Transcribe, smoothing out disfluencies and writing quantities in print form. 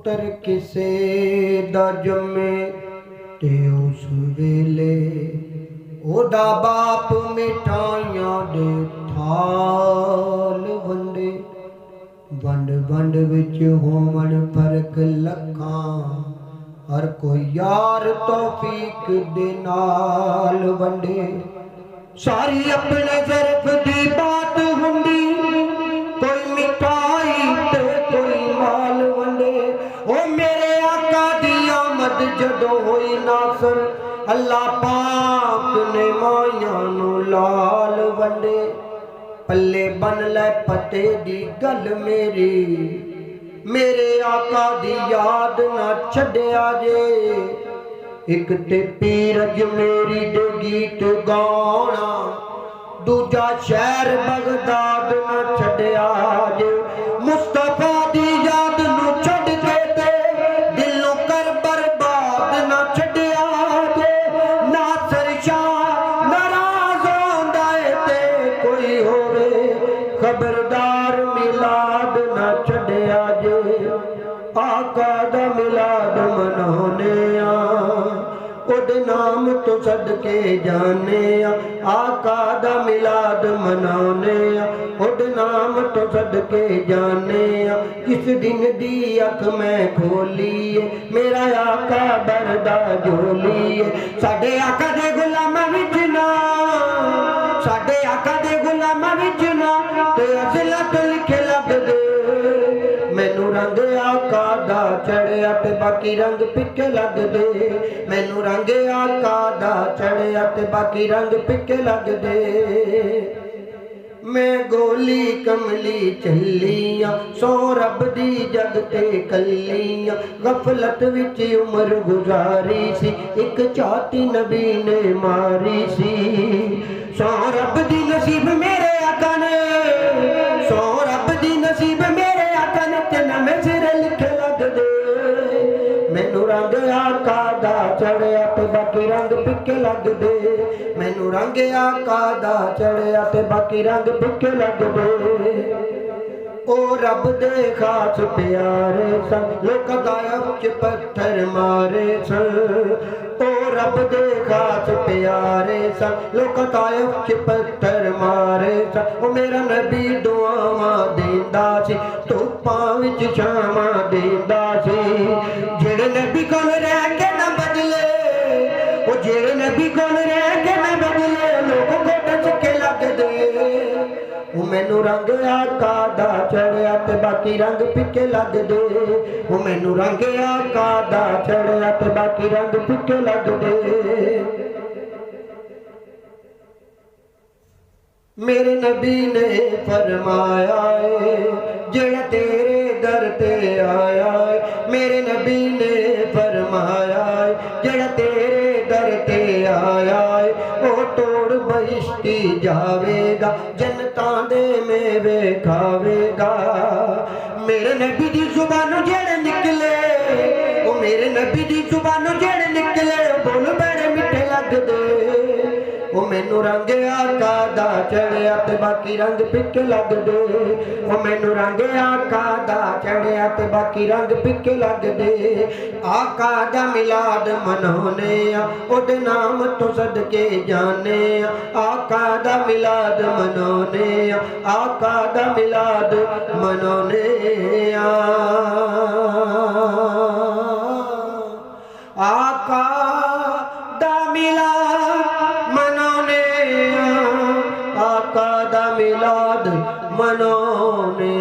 पुत्र किसे दा जमे ते उस वेले ओदा बाप मिठाइयां दे थाल वंडे। वंड वंड विच होवन फर्क लखां हर कोई यार तौफीक दे नाल वंडे। सारी अपने सिर्फ दी बात हुंदी कोई मिठाई ते कोई माल वंडे। ओ मेरे आका दी आमद जदों होई नासर अल्लाह पाक ने माइयां नू लाल वंडे। पल्ले बन लै पते दी गल मेरी मेरे आका दी याद ना छड्या जे। एक ते पीरज मेरी दे गीत गाना दूजा शहर बगदाद ना छड्या जे। मुस्तफा दी याद नू छड्ड के ते दिलों कर बर्बाद ना छड्या जे। नासर शाह नाराज होंदा है ते कोई होवे खबरदार मिलाद ना छड्या जे। आका दा मिलाद मनाने ओदे नाम तो सदके जाने आका दा मिलाद मनाने ओदे नाम तो सदके जाने। जिस दिन दी अख मैं खोली मेरा आका बरदा झोली। साडे आका दे गुलामां विच ना साडे आका दे गुलामां विच ना ते अज़लत लिखे लगदे। मैनू रंग आका दा चढ़िया ते बाकी रंग फिक्के लगदे। मैनू रंग आका दा चढ़िया ते बाकी रंग फिक्के लगदे। मैं गोली कमली चलियां सौ रब दी जग ते कलियां। गफलत विच उम्र गुजारी सी एक चाती नबी ने मारी सी। सौ रब दी नसीब मेरे आका ने सौ रब दी नसीब मेरे आका ने ते नवें सिरे लिखे लगदे। मैनू रंग आका दा चढ़िया ते बाकी रंग फिक्के लगदे। मैनू रंग आका दा चढ़िया ते बाकी रंग फिक्के लगदे। ओ रब दे खास प्यारे सन लोक गायब च पत्थर मारे सन। ओ रब दे खास प्यारे सन लोक गायब च पत्थर मारे सन। ओ मेरा नबी दुआवां देंदा सी धुप्पां विच छावां देंदा सी। जेड़े नबी कोल रह के ना बदले ओ जेड़े नबी कोल रह के ना बदले लोक गोडे चुके लगदे। ओ मैनू रंग आका दा चढ़िया ते बाकी रंग फिक्के लगदे। ओ मैनू रंग आका दा चढ़िया ते बाकी रंग फिक्के लगदे। मेरे नबी ने फरमाया है जेड़ा तेरे दर ते आया है। मेरे नबी ने फरमाया है जेड़ा तेरे दर ते आया है ओ तोड़ बहिश्ती जावेगा जनतां दे मेवे खावेगा। मेरे नबी दी जुबानों जेड़े निकले ओ मेरे नबी दी जुबानों जेड़े निकले बोल बड़े मिठे लगदे। ओ मैनू रंग आका दा चढ़िया ते बाकी रंग फिक्के लगदे। ओ मैनू रंग आका दा चढ़िया ते बाकी रंग फिक्के लगदे। आका दा मिलाद मनाने ओदे नाम तो सदके जाने। आका दा मिलाद मनाने आका दा मिलाद मनाने। आका दा मिलाद मनाने आका दा मिलाद मनाने।